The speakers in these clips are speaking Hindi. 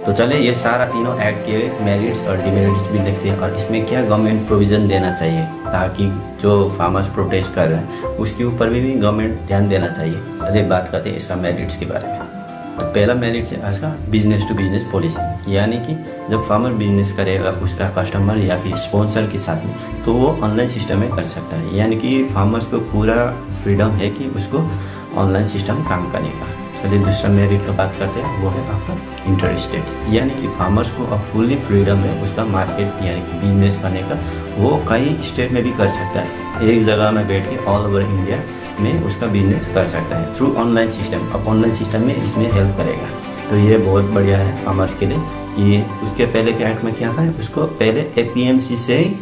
तो चले ये सारा तीनों एक्ट के मेरिट्स और डिमेरिट्स भी देखते हैं और इसमें क्या गवर्नमेंट प्रोविज़न देना चाहिए ताकि जो फार्मर्स प्रोटेस्ट कर रहे हैं उसके ऊपर भी गवर्नमेंट ध्यान देना चाहिए। चलिए बात करते हैं इसका मेरिट्स के बारे में। तो पहला मेरिट है आज का बिजनेस टू बिजनेस पॉलिसी, यानी कि जब फार्मर बिजनेस करेगा उसका कस्टमर या फिर स्पॉन्सर के साथ में तो वो ऑनलाइन सिस्टम में कर सकता है, यानी कि फार्मर्स को पूरा फ्रीडम है कि उसको ऑनलाइन सिस्टम काम करने का। चलिए दूसरा मेरिट का बात करते हैं, वो है आपका इंटर स्टेट, यानी कि फार्मर्स को अब फुल्ली फ्रीडम है उसका मार्केट यानी कि बिजनेस करने का। वो कई स्टेट में भी कर सकता है, एक जगह में बैठ के ऑल ओवर इंडिया में उसका बिजनेस कर सकता है थ्रू ऑनलाइन सिस्टम। अब ऑनलाइन सिस्टम में इसमें हेल्प करेगा, तो ये बहुत बढ़िया है फार्मर्स के लिए कि उसके पहले के एक्ट में क्या था, उसको पहले APMC से ही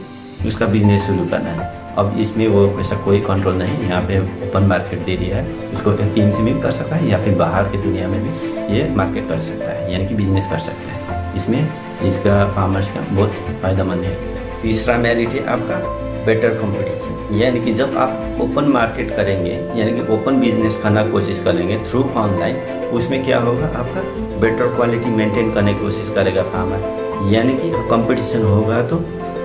उसका बिजनेस शुरू करना है। अब इसमें वो ऐसा कोई कंट्रोल नहीं, यहाँ पे ओपन मार्केट दे दिया है, उसको APMC में भी कर सकता है या फिर बाहर की दुनिया में भी ये मार्केट कर सकता है, यानी कि बिजनेस कर सकता है। इसमें इसका फार्मर्स का बहुत फायदेमंद है। तीसरा मेरिट है आपका बेटर कंपटीशन, यानी कि जब आप ओपन मार्केट करेंगे यानी कि ओपन बिजनेस करना कोशिश करेंगे थ्रू ऑनलाइन, उसमें क्या होगा आपका बेटर क्वालिटी मेंटेन करने की कोशिश करेगा फार्मर, यानी कि कंपटीशन होगा तो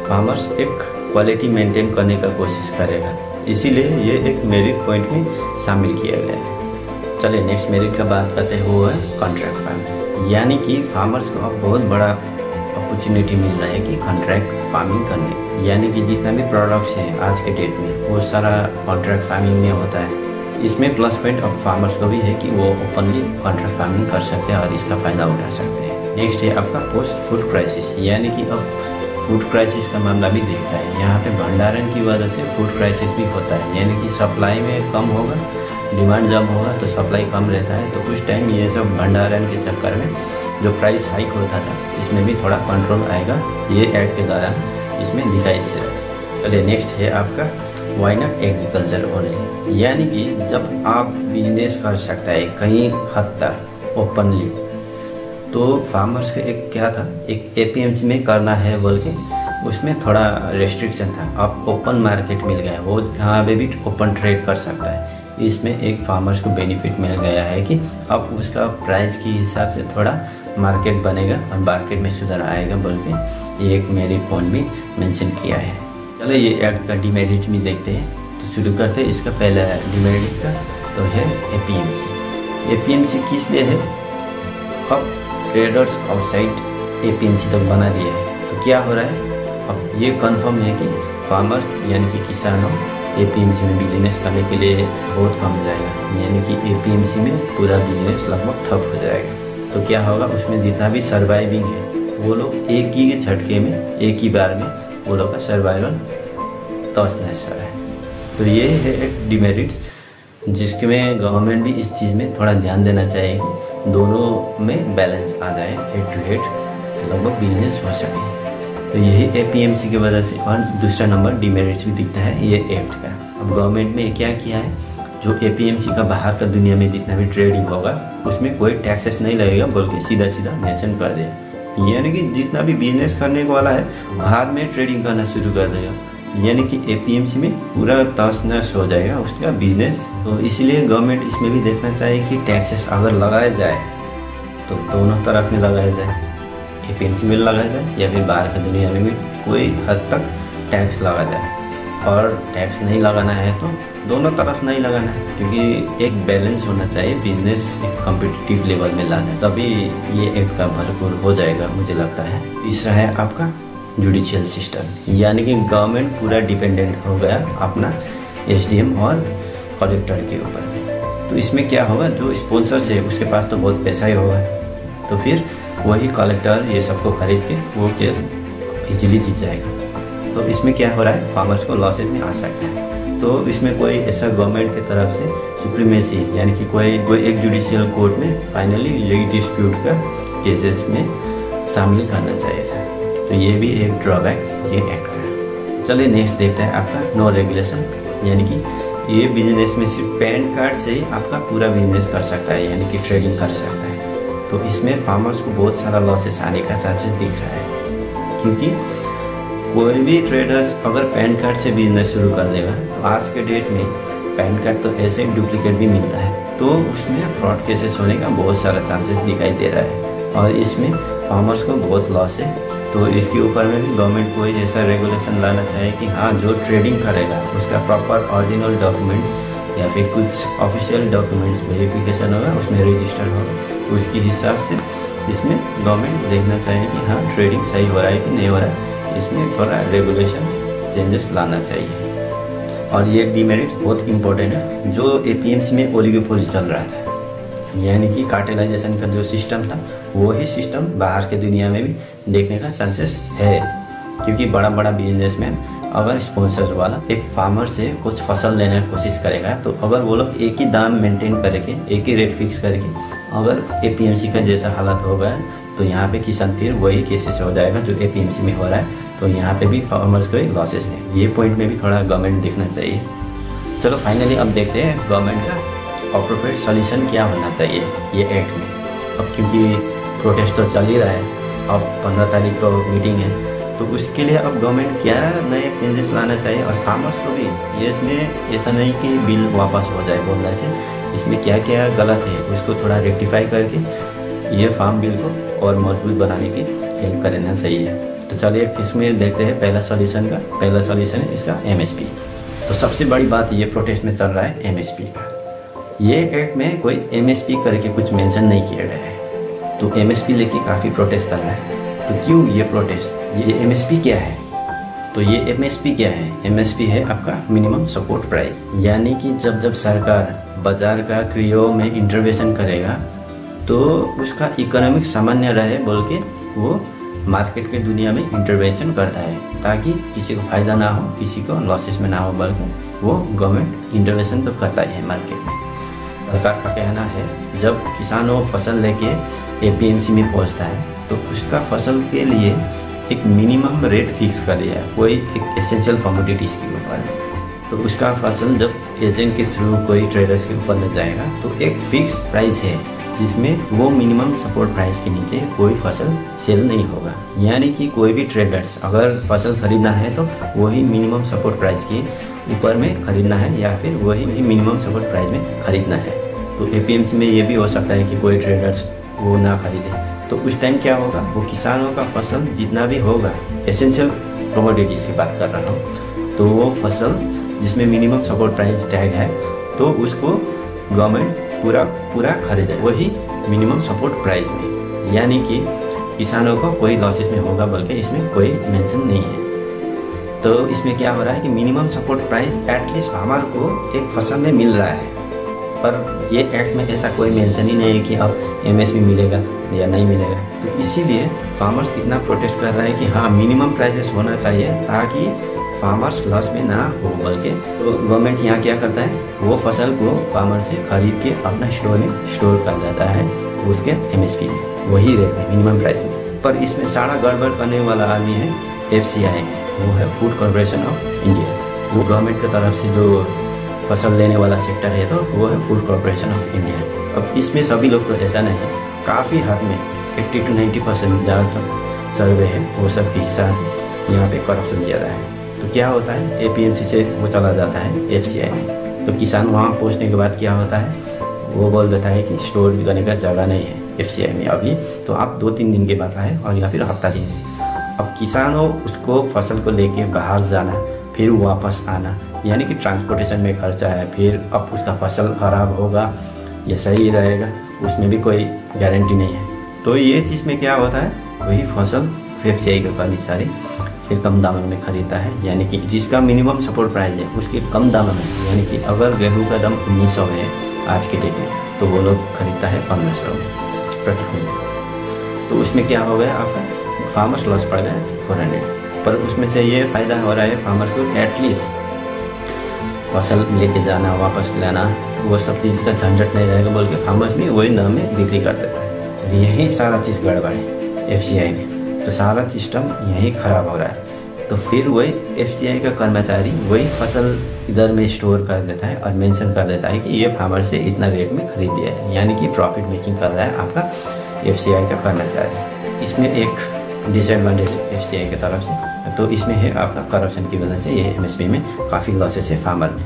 फार्मर्स एक क्वालिटी मेंटेन करने का कोशिश करेगा, इसीलिए ये एक मेरिट पॉइंट में शामिल किया गया है। चलिए नेक्स्ट मेरिट का बात करते हैं, वो है कॉन्ट्रैक्ट फार्मिंग, यानी कि फार्मर्स को अब बहुत बड़ा अपॉर्चुनिटी मिल रहा है कि कॉन्ट्रैक्ट फार्मिंग करने, यानी कि जितना भी प्रोडक्ट्स हैं आज के डेट में वो सारा कॉन्ट्रैक्ट फार्मिंग में होता है। इसमें प्लस पॉइंट अब फार्मर्स को भी है कि वो ओपनली कॉन्ट्रैक्ट फार्मिंग कर सकते हैं और इसका फ़ायदा उठा सकते हैं। नेक्स्ट है आपका पोस्ट फूड क्राइसिस, यानी कि अब फूड क्राइसिस का मामला भी देख रहा है। यहाँ पे भंडारण की वजह से फूड क्राइसिस भी होता है, यानी कि सप्लाई में कम होगा, डिमांड जब होगा तो सप्लाई कम रहता है, तो कुछ टाइम ये सब भंडारण के चक्कर में जो प्राइस हाइक होता था इसमें भी थोड़ा कंट्रोल आएगा, ये एक्ट के दौरान इसमें दिखाई दे रहा है। चलिए नेक्स्ट है आपका व्हाई नॉट एग्रीकल्चर ओनली, यानी कि जब आप बिजनेस कर सकता है कहीं हद तक ओपनली, तो फार्मर्स का एक क्या था, एक APMC में करना है बोल के उसमें थोड़ा रेस्ट्रिक्शन था। अब ओपन मार्केट मिल गया, वो जहाँ पे भी ओपन ट्रेड कर सकता है। इसमें एक फार्मर्स को बेनिफिट मिल गया है कि अब उसका प्राइस के हिसाब से थोड़ा मार्केट बनेगा और मार्केट में सुधार आएगा बोल के एक मेरिट पॉइंट भी मेंशन किया है। चलो ये एक्ट का डिमेरिट भी देखते हैं, तो शुरू करते हैं इसका पहला डिमेरिट का, तो है APMC। APMC किस लिए है, अब ट्रेडर्स आउटसाइड APMC तक बना दिया है, तो क्या हो रहा है, अब ये कंफर्म है कि फार्मर यानी कि किसानों APMC में बिजनेस करने के लिए बहुत कम जाएगा, यानी कि APMC में पूरा बिजनेस लगभग ठप हो जाएगा। तो क्या होगा, उसमें जितना भी सर्वाइविंग है वो लोग एक ही झटके में एक ही बार में वो लोग का सर्वाइवल तहस नहस है। तो ये है एक डिमेरिट्स जिसके में गवर्नमेंट भी इस चीज़ में थोड़ा ध्यान देना चाहिए, दोनों में बैलेंस आ जाए, हेड टू हेड लगभग बिजनेस हो सके। तो यही APMC की वजह से। और दूसरा नंबर डिमेरिट्स भी दिखता है ये एक्ट का। अब गवर्नमेंट ने क्या किया है, जो APMC का बाहर का दुनिया में जितना भी ट्रेडिंग होगा उसमें कोई टैक्सेस नहीं लगेगा बोल के सीधा सीधा मेंशन कर दिया, यानी कि जितना भी बिजनेस करने वाला है बाहर में ट्रेडिंग करना शुरू कर देगा, यानी कि APMC में पूरा तहस नहस हो जाएगा उसका बिजनेस। तो इसलिए गवर्नमेंट इसमें भी देखना चाहिए कि टैक्सेस अगर लगाया जाए तो दोनों तरफ में लगाया जाए, APMC में लगाया जाए या फिर बाहर की दुनिया में भी कोई हद तक टैक्स लगा जाए। और टैक्स नहीं लगाना है तो दोनों तरफ नहीं लगाना है, क्योंकि एक बैलेंस होना चाहिए, बिजनेस एक कॉम्पिटिटिव लेवल में लाना, तभी ये एक्ट का भरपूर हो जाएगा मुझे लगता है। तीसरा है आपका जुडिशियल सिस्टम, यानी कि गवर्नमेंट पूरा डिपेंडेंट हो गया अपना SDM और कलेक्टर के ऊपर। तो इसमें क्या होगा, जो स्पॉन्सर्स है उसके पास तो बहुत पैसा ही होगा, तो फिर वही कलेक्टर ये सबको खरीद के वो केस इजीली जीत जाएगा। तो इसमें क्या हो रहा है, फार्मर्स को लॉसेज में आ सकता है। तो इसमें कोई ऐसा गवर्नमेंट की तरफ से सुप्रीमेसी यानी कि कोई एक जुडिशियल कोर्ट में फाइनली लीग डिस्प्यूट का केसेस में शामिल करना चाहिए था। तो ये भी एक ड्रॉबैक ये एक्ट का। चलिए नेक्स्ट देखते हैं आपका नो रेगुलेशन, यानी कि ये बिजनेस में सिर्फ पैन कार्ड से ही आपका पूरा बिजनेस कर सकता है, यानी कि ट्रेडिंग कर सकता है। तो इसमें फार्मर्स को बहुत सारा लॉसेस आने का चांसेस दिख रहा है, क्योंकि कोई भी ट्रेडर्स अगर पैन कार्ड से बिजनेस शुरू कर देगा तो आज के डेट में पैन कार्ड तो ऐसे डुप्लीकेट भी मिलता है, तो उसमें फ्रॉड केसेस होने का बहुत सारा चांसेस दिखाई दे रहा है और इसमें फार्मर्स को बहुत लॉस है। तो इसके ऊपर में भी गवर्नमेंट कोई ऐसा रेगुलेशन लाना चाहिए कि हाँ, जो ट्रेडिंग करेगा उसका प्रॉपर ओरिजिनल डॉक्यूमेंट्स या फिर कुछ ऑफिशियल डॉक्यूमेंट्स वेरिफिकेशन होगा, उसमें रजिस्टर होगा, उसके हिसाब से इसमें गवर्नमेंट देखना चाहिए कि हाँ, ट्रेडिंग सही हो रहा है कि नहीं हो रहा है। इसमें थोड़ा रेगुलेशन चेंजेस लाना चाहिए। और ये डीमेरिट्स बहुत इंपॉर्टेंट है। जो एपीएमसी में ओलिगोपोली चल रहा था, यानी कि कार्टेलाइजेशन का जो सिस्टम था, वही सिस्टम बाहर के दुनिया में भी देखने का चांसेस है। क्योंकि बड़ा बड़ा बिजनेसमैन अगर स्पॉन्सर्स वाला एक फार्मर से कुछ फसल लेने की कोशिश करेगा, तो अगर वो लोग एक ही दाम मेंटेन करके, एक ही रेट फिक्स करके अगर एपीएमसी का जैसा हालत होगा, तो यहाँ पे किसान फिर वही केसेस हो जाएगा जो एपीएमसी में हो रहा है। तो यहाँ पे भी फार्मर्स को एक लॉसेस है। ये पॉइंट में भी थोड़ा गवर्नमेंट देखना चाहिए। चलो फाइनली अब देखते हैं गवर्नमेंट का अप्रोप्रिएट सॉल्यूशन क्या होना चाहिए ये एक्ट में। अब क्योंकि प्रोटेस्ट तो चल ही रहा है, अब 15 तारीख को मीटिंग है, तो उसके लिए अब गवर्नमेंट क्या नए चेंजेस लाना चाहिए। और फार्मर्स को भी ये इसमें ऐसा नहीं कि बिल वापस हो जाए बोलने से, इसमें क्या क्या गलत है उसको थोड़ा रेक्टिफाई करके ये फार्म बिल को और मजबूत बनाने की हेल्प करना चाहिए। तो चलिए इसमें देखते हैं पहला सॉल्यूशन है इसका एमएसपी। तो सबसे बड़ी बात ये प्रोटेस्ट में चल रहा है एमएसपी का। ये एक्ट में कोई एमएसपी करके कुछ मेंशन नहीं किया गया है, तो एमएसपी लेके काफ़ी प्रोटेस्ट चल रहा है। तो क्यों ये प्रोटेस्ट, ये एमएसपी क्या है? तो ये एमएसपी क्या है? एमएसपी है आपका मिनिमम सपोर्ट प्राइस, यानी कि जब सरकार बाजार का क्रियो में इंटरवेंशन करेगा तो उसका इकोनॉमिक सामान्य रहे बोल के वो मार्केट के दुनिया में इंटरवेंशन करता है, ताकि किसी को फायदा ना हो, किसी को लॉसेस में ना हो, बल्कि वो गवर्नमेंट इंटरवेंशन तो करता ही है मार्केट में। सरकार का कहना है जब किसान वो फसल लेके एपीएमसी में पहुंचता है तो उसका फसल के लिए एक मिनिमम रेट फिक्स कर लिया है, कोई एक एसेंशियल कमोडिटीज़ के ऊपर। तो उसका फसल जब एजेंट के थ्रू कोई ट्रेडर्स के ऊपर में जाएगा तो एक फिक्स प्राइस है, जिसमें वो मिनिमम सपोर्ट प्राइस के नीचे कोई फसल सेल नहीं होगा। यानी कि कोई भी ट्रेडर्स अगर फसल खरीदना है तो वही मिनिमम सपोर्ट प्राइस के ऊपर में खरीदना है, या फिर वही मिनिमम सपोर्ट प्राइस में खरीदना है। तो एपीएमसी में ये भी हो सकता है कि कोई ट्रेडर्स वो ना खरीदे, तो उस टाइम क्या होगा, वो किसानों का फसल जितना भी होगा, एसेंशियल कमोडिटीज़ की बात कर रहा हूँ, तो वो फसल जिसमें मिनिमम सपोर्ट प्राइस टैग है, तो उसको गवर्नमेंट पूरा खरीदे वही मिनिमम सपोर्ट प्राइस में। यानी कि किसानों को कोई लॉसेस में होगा, बल्कि इसमें कोई मेंशन नहीं है। तो इसमें क्या हो रहा है कि minimum support price at least farmer को एक फसल में मिल रहा है, पर ये एक्ट में ऐसा कोई मेंशन ही नहीं है कि अब एमएसपी मिलेगा या नहीं मिलेगा। तो इसीलिए फार्मर्स इतना प्रोटेस्ट कर रहा है कि हाँ, मिनिमम प्राइसेस होना चाहिए ताकि फार्मर्स लॉस में ना हो। बल्कि तो गवर्नमेंट यहाँ क्या करता है, वो फसल को फार्मर से खरीद के अपना स्टोर में स्टोर कर देता है उसके एमएसपी में, वही रेट में, मिनिमम प्राइस में। पर इसमें सारा गड़बड़ करने वाला आदमी है एफसीआई, वो है फूड कॉर्पोरेशन ऑफ इंडिया। वो गवर्नमेंट की तरफ से जो फसल लेने वाला सेक्टर है तो वो है फूड कॉर्पोरेशन ऑफ इंडिया। अब इसमें सभी लोग तो ऐसा नहीं है, काफ़ी हद में 80 to 90% ज़्यादातर सर्वे है वो सब के हिसाब यहाँ पे करप्शन ज़्यादा है। तो क्या होता है, एपीएमसी से वो चला जाता है एफसीआई में, तो किसान वहाँ पहुँचने के बाद क्या होता है, वो बोल देता है कि स्टोर करने का जगह नहीं है एफसीआई में अभी, तो आप 2-3 दिन के बाद आए और या फिर हफ्ता दिन। अब किसानों उसको फसल को लेके बाहर जाना, फिर वापस आना, यानी कि ट्रांसपोर्टेशन में खर्चा है। फिर अब उसका फसल खराब होगा या सही रहेगा, उसमें भी कोई गारंटी नहीं है। तो ये चीज़ में क्या होता है, वही फसल एफसीआई का कर्मचारी फिर कम दामों में खरीदता है, यानी कि जिसका मिनिमम सपोर्ट प्राइस है उसके कम दामों में। यानी कि अगर गेहूं का दाम 1900 है आज के डेट में, तो वो लोग खरीदता है 1500 में प्रति क्विंटल। तो उसमें क्या हो गया, आपका फार्मर्स लॉस पड़ गया 400। पर उसमें से ये फ़ायदा हो रहा है फार्मर्स को, एटलीस्ट फसल लेके जाना, वापस लाना, वो सब चीज़ का झंझट नहीं रहेगा, बोल के फार्मर्स भी वही दाम में बिक्री कर देता है। यही सारा चीज़ गड़बड़ है एफसीआई में, तो सारा सिस्टम यही खराब हो रहा है। तो फिर वही एफसीआई का कर्मचारी वही फसल इधर में स्टोर कर देता है और मेंशन कर देता है कि ये फार्मर से इतना रेट में खरीद दिया है, यानी कि प्रॉफिट मेकिंग कर रहा है आपका एफसीआई का कर्मचारी। इसमें एक डिसएडवांटेज एफसीआई की तरफ से, तो इसमें है आपका करप्शन की वजह से ये एमएसपी में काफ़ी लॉसेस है फार्मर में।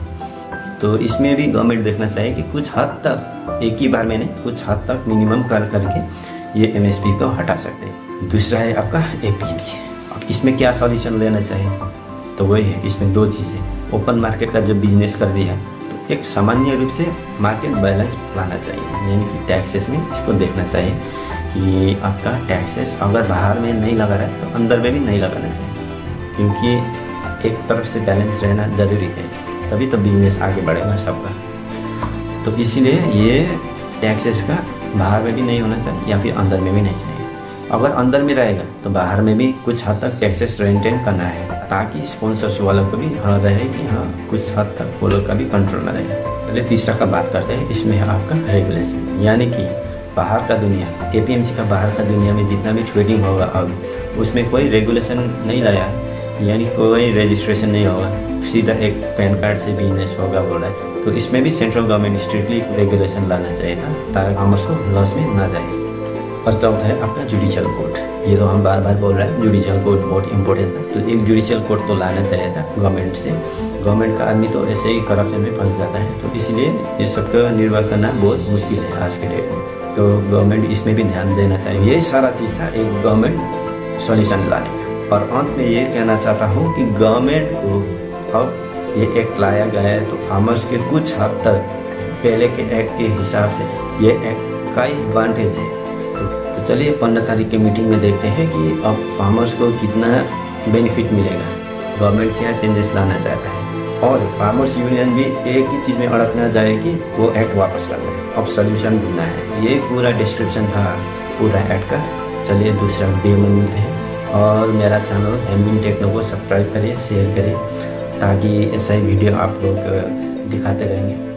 तो इसमें भी गवर्नमेंट देखना चाहिए कि कुछ हद तक, एक ही बार में नहीं, कुछ हद तक मिनिमम कर करके ये MSP को हटा सकते हैं। दूसरा है आपका APMC। अब इसमें क्या सॉल्यूशन लेना चाहिए, तो वही है, इसमें दो चीज़ें। ओपन मार्केट का जब बिजनेस कर दिया तो एक सामान्य रूप से मार्केट बैलेंस लाना चाहिए, यानी कि टैक्सेस में इसको देखना चाहिए कि आपका टैक्सेस अगर बाहर में नहीं लगा रहा है तो अंदर में भी नहीं लगाना चाहिए, क्योंकि एक तरफ से बैलेंस रहना ज़रूरी है, तभी तो बिजनेस आगे बढ़ेगा सबका। तो इसीलिए ये टैक्सेस का बाहर में भी नहीं होना चाहिए या फिर अंदर में भी नहीं चाहिए। अगर अंदर में रहेगा तो बाहर में भी कुछ हद तक टैक्सेस मेंटेन करना है, ताकि स्पॉन्सर्स वालों को भी हाँ रहे कि हाँ कुछ हद तक वो लोग का भी कंट्रोल में रहे। पहले तीसरा का बात करते हैं, इसमें है आपका रेगुलेशन, यानी कि बाहर का दुनिया, APMC का बाहर का दुनिया में जितना भी ट्रेडिंग होगा अब उसमें कोई रेगुलेशन नहीं लाया है, यानी कोई रजिस्ट्रेशन नहीं होगा, सीधा एक पैन कार्ड से बिजनेस होगा बोल रहा है। तो इसमें भी सेंट्रल गवर्नमेंट स्ट्रिक्टली रेगुलेशन लाना चाहिए था, ताकि कॉमर्स को लॉस में ना जाए। और चौथा है आपका जुडिशियल कोर्ट। ये तो हम बार बार बोल रहे हैं, जुडिशियल कोर्ट बहुत इंपॉर्टेंट था, तो एक जुडिशियल कोर्ट तो लाना चाहिए था गवर्नमेंट से। गवर्नमेंट का आदमी तो ऐसे ही करप्शन में फंस जाता है, तो इसलिए ये सबका निर्वाह करना बहुत मुश्किल है आज के डेट में। तो गवर्नमेंट इसमें भी ध्यान देना चाहिए। ये सारा चीज़ था एक गवर्नमेंट सॉल्यूशन लाने का। और अंत में ये कहना चाहता हूँ कि गवर्नमेंट को अब ये एक्ट लाया गया है तो फार्मर्स के कुछ हद तक पहले के एक्ट के हिसाब से ये एक्ट का एडवांटेज है। तो चलिए 15 तारीख के मीटिंग में देखते हैं कि अब फार्मर्स को कितना बेनिफिट मिलेगा, गवर्नमेंट क्या चेंजेस लाना चाहता है। और फार्मर्स यूनियन भी एक ही चीज़ में अड़कना जाएगी, वो एक्ट वापस करना है, अब सोल्यूशन ढूंढना है। ये पूरा डिस्क्रिप्शन था पूरा एक्ट का। चलिए दूसरा वीडियो में मिलते हैं, और मेरा चैनल एमबिन टेक्नो को सब्सक्राइब करिए, शेयर करिए, ताकि ऐसा ही वीडियो आप लोग दिखाते रहेंगे।